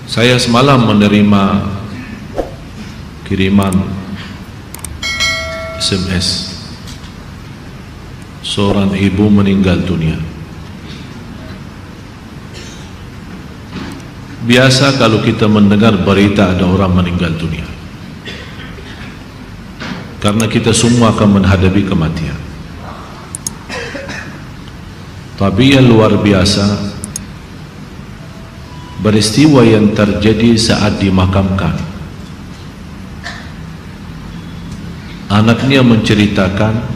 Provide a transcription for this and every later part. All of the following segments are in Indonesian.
Saya semalam menerima kiriman SMS. Seorang ibu meninggal dunia. Biasa kalau kita mendengar berita ada orang meninggal dunia, karena kita semua akan menghadapi kematian. Tapi yang luar biasa, peristiwa yang terjadi saat dimakamkan. Anaknya menceritakan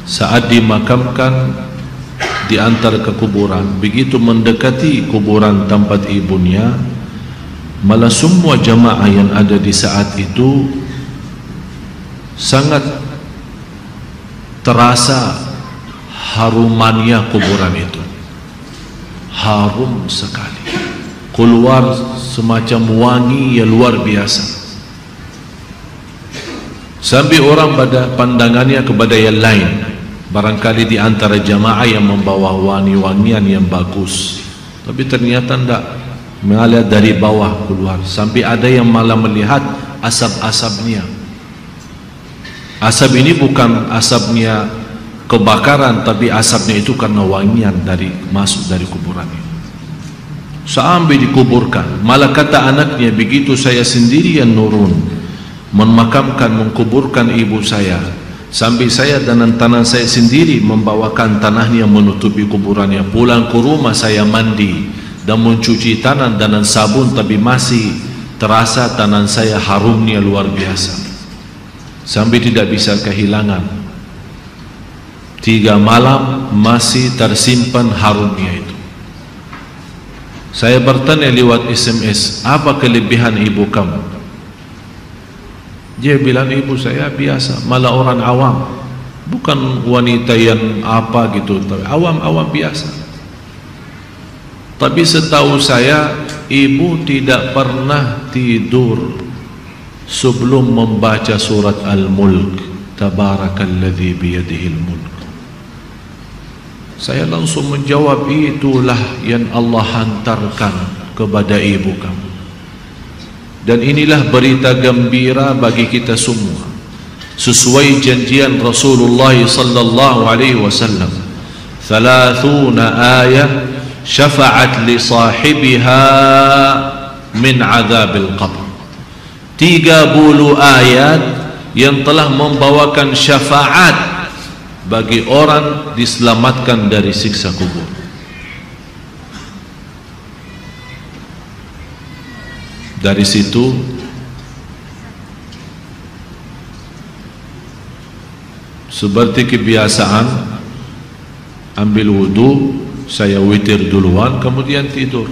saat dimakamkan di antara kekuburan, begitu mendekati kuburan tempat ibunya, malah semua jamaah yang ada di saat itu sangat terasa harumannya kuburan itu. Harum sekali, keluar semacam wangi yang luar biasa, sampai orang pada pandangannya kepada yang lain, barangkali di antara jamaah yang membawa wangi-wangian yang bagus, tapi ternyata tidak, mengalir dari bawah keluar, sampai ada yang malah melihat asap-asapnya. Asap ini bukan asapnya kebakaran, tapi asapnya itu karena wangian dari masuk dari kuburan ini. Sampai dikuburkan, malah kata anaknya, begitu saya sendiri yang nurun memakamkan, mengkuburkan ibu saya, sampai saya dengan tanah saya sendiri membawakan tanahnya menutupi kuburannya. Pulang ke rumah saya mandi dan mencuci tangan dengan sabun, tapi masih terasa tangan saya harumnya luar biasa, sampai tidak bisa kehilangan. 3 malam masih tersimpan harumnya itu. Saya bertanya lewat SMS, apa kelebihan ibu kamu? Dia bilang, ibu saya biasa, malah orang awam, bukan wanita yang apa gitu, awam-awam biasa. Tapi setahu saya, ibu tidak pernah tidur sebelum membaca surat Al-Mulk, Tabarakalladzi biyadihil mulk. Saya langsung menjawab, itulah yang Allah hantarkan kepada ibu kamu, dan inilah berita gembira bagi kita semua, sesuai janjian Rasulullah sallallahu alaihi wasallam. 30 ayat syafa'at li sahibiha min azabil qabr. 30 ayat yang telah membawakan syafaat bagi orang diselamatkan dari siksa kubur. Dari situ seperti kebiasaan, ambil wudu, saya witir duluan, kemudian tidur.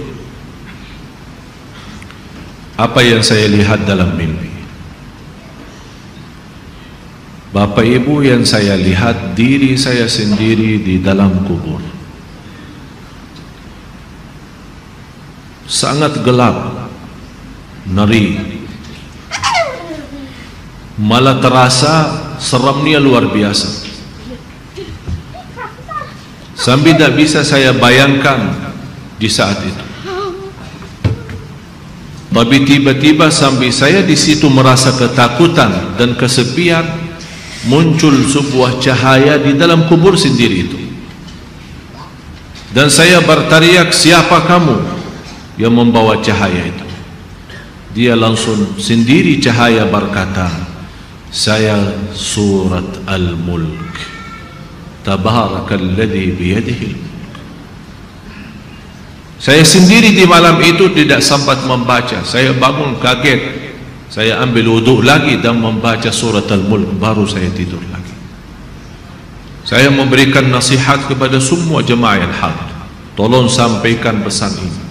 Apa yang saya lihat dalam mimpi? Bapak ibu, yang saya lihat diri saya sendiri di dalam kubur. Sangat gelap, ngeri, malah terasa seramnya luar biasa, sampai tidak bisa saya bayangkan di saat itu. Tapi tiba-tiba sampai saya di situ merasa ketakutan dan kesepian, muncul sebuah cahaya di dalam kubur sendiri itu, dan saya berteriak, siapa kamu yang membawa cahaya itu? Dia langsung sendiri cahaya berkata, saya surat Al-Mulk, Tabarakalladzi biyadihil mulk. Saya sendiri di malam itu tidak sempat membaca. Saya bangun kaget, saya ambil wudhu lagi dan membaca surat Al-Mulk, baru saya tidur lagi. Saya memberikan nasihat kepada semua jemaah yang hadir, tolong sampaikan pesan ini,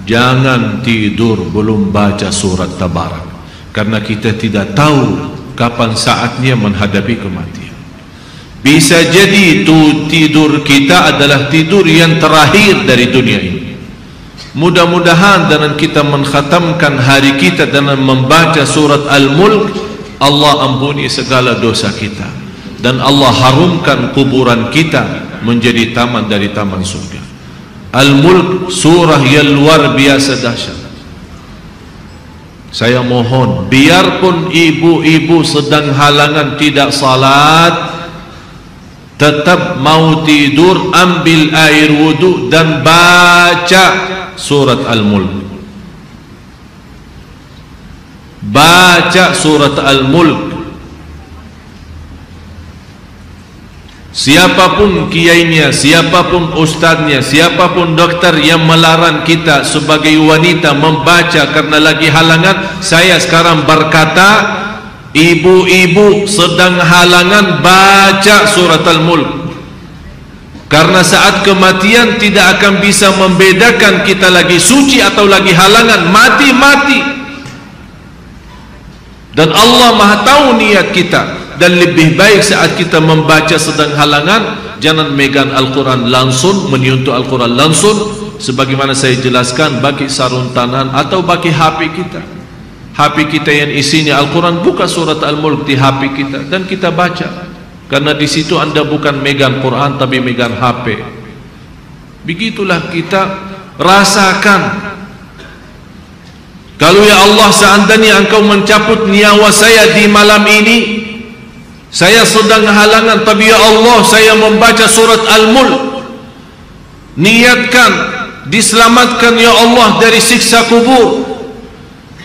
jangan tidur belum baca surat Tabarak, karena kita tidak tahu kapan saatnya menghadapi kematian. Bisa jadi itu tidur kita adalah tidur yang terakhir dari dunia ini. Mudah-mudahan dengan kita mengkhatamkan hari kita dengan membaca surat Al-Mulk, Allah ampuni segala dosa kita, dan Allah harumkan kuburan kita menjadi taman dari taman surga. Al-Mulk surah yang luar biasa dahsyat. Saya mohon, biarpun ibu-ibu sedang halangan tidak salat, tetap mau tidur, ambil air wudu dan baca surat Al-Mulk. Baca surat Al-Mulk. Siapapun kiainya, siapapun ustaznya, siapapun dokter yang melarang kita sebagai wanita membaca karena lagi halangan, saya sekarang berkata, ibu-ibu sedang halangan, baca surat Al-Mulk. Karena saat kematian tidak akan bisa membedakan kita lagi suci atau lagi halangan, mati-mati. Dan Allah Maha tahu niat kita. Dan lebih baik saat kita membaca sedang halangan, jangan megang Al-Quran langsung, menyentuh Al-Quran langsung, sebagaimana saya jelaskan, bagi sarung tangan atau bagi HP kita. HP kita yang isinya Al-Quran, buka surat Al-Mulk di HP kita dan kita baca. Karena di situ anda bukan megang Quran tapi megang HP. Begitulah kita rasakan. Kalau ya Allah, seandainya engkau mencabut nyawa saya di malam ini, saya sedang halangan, tapi ya Allah, saya membaca surat Al-Mulk. Niatkan diselamatkan ya Allah dari siksa kubur.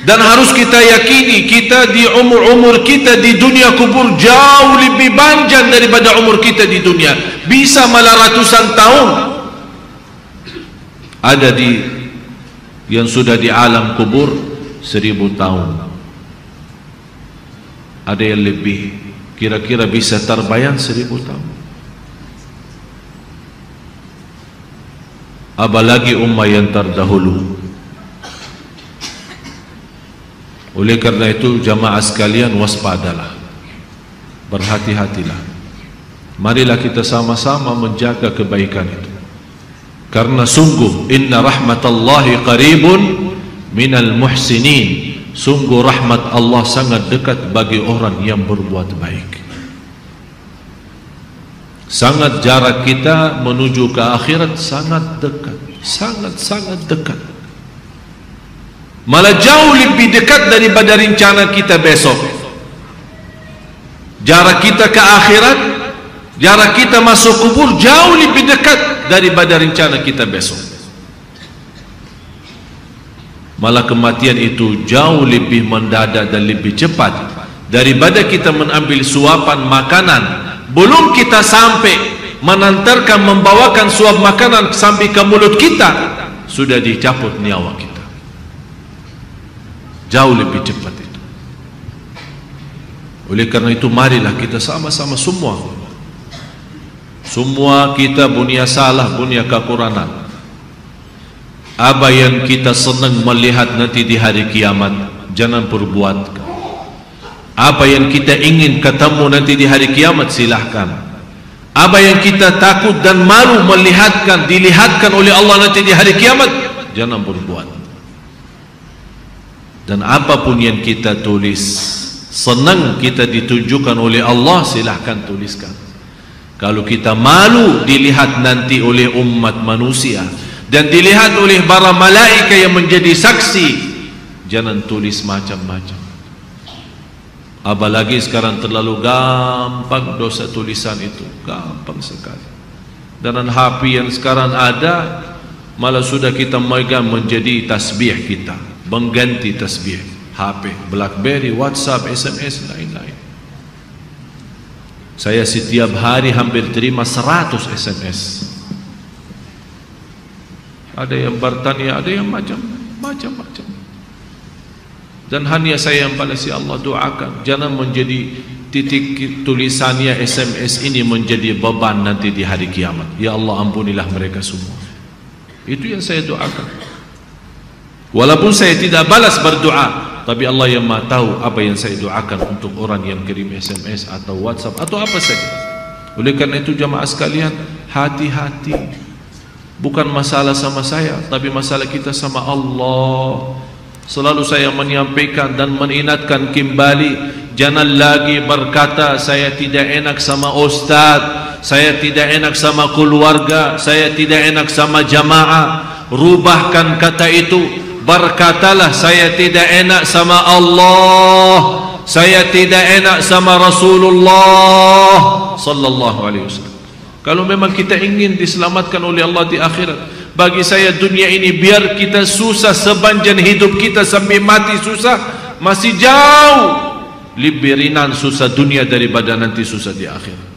Dan harus kita yakini, kita di umur kita di dunia kubur jauh lebih panjang daripada umur kita di dunia. Bisa malah ratusan tahun. Ada di yang sudah di alam kubur 1000 tahun. Ada yang lebih, kira-kira bisa terbayang 1000 tahun. Apalagi ummah yang terdahulu. Oleh karena itu jamaah sekalian, waspadalah, berhati-hatilah. Marilah kita sama-sama menjaga kebaikan itu. Karena sungguh inna rahmatallahi qaribun minal muhsinin. Sungguh rahmat Allah sangat dekat bagi orang yang berbuat baik. Sangat jarak kita menuju ke akhirat sangat dekat, sangat-sangat dekat. Malah jauh lebih dekat daripada rencana kita besok. Jarak kita ke akhirat, jarak kita masuk kubur jauh lebih dekat daripada rencana kita besok. Malah kematian itu jauh lebih mendadak dan lebih cepat daripada kita mengambil suapan makanan. Belum kita sampai menantarkan, membawakan suap makanan sampai ke mulut kita, sudah dicabut nyawa kita. Jauh lebih cepat itu. Oleh karena itu marilah kita sama-sama semua kita punya salah, punya kekurangan. Apa yang kita senang melihat nanti di hari kiamat, jangan perbuat. Apa yang kita ingin ketemu nanti di hari kiamat, silahkan. Apa yang kita takut dan malu dilihatkan oleh Allah nanti di hari kiamat, jangan berbuat. Dan apapun yang kita tulis, senang kita ditunjukkan oleh Allah, silahkan tuliskan. Kalau kita malu dilihat nanti oleh umat manusia dan dilihat oleh para malaikat yang menjadi saksi, jangan tulis macam-macam. Apalagi sekarang terlalu gampang dosa tulisan itu, gampang sekali. Dan HP yang sekarang ada, malah sudah kita megang menjadi tasbih kita, mengganti tasbih. HP, BlackBerry, WhatsApp, SMS, lain-lain. Saya setiap hari hampir terima 100 SMS. Ada yang bertanya, ada yang macam-macam. Dan hanya saya yang balas, ya Allah, doakan jangan menjadi titik tulisannya SMS ini menjadi beban nanti di hari kiamat. Ya Allah, ampunilah mereka semua. Itu yang saya doakan. Walaupun saya tidak balas berdoa, tapi Allah yang Maha tahu apa yang saya doakan untuk orang yang kirim SMS atau WhatsApp atau apa saja. Oleh karena itu jamaah sekalian, hati-hati. Bukan masalah sama saya, tapi masalah kita sama Allah. Selalu saya menyampaikan dan mengingatkan kembali, jangan lagi berkata saya tidak enak sama ustaz, saya tidak enak sama keluarga, saya tidak enak sama jamaah. Rubahkan kata itu, berkatalah saya tidak enak sama Allah, saya tidak enak sama Rasulullah sallallahu alaihi wasallam. Kalau memang kita ingin diselamatkan oleh Allah di akhirat, bagi saya dunia ini biar kita susah sepanjang hidup kita sampai mati susah, masih jauh lebih ringan susah dunia daripada nanti susah di akhirat.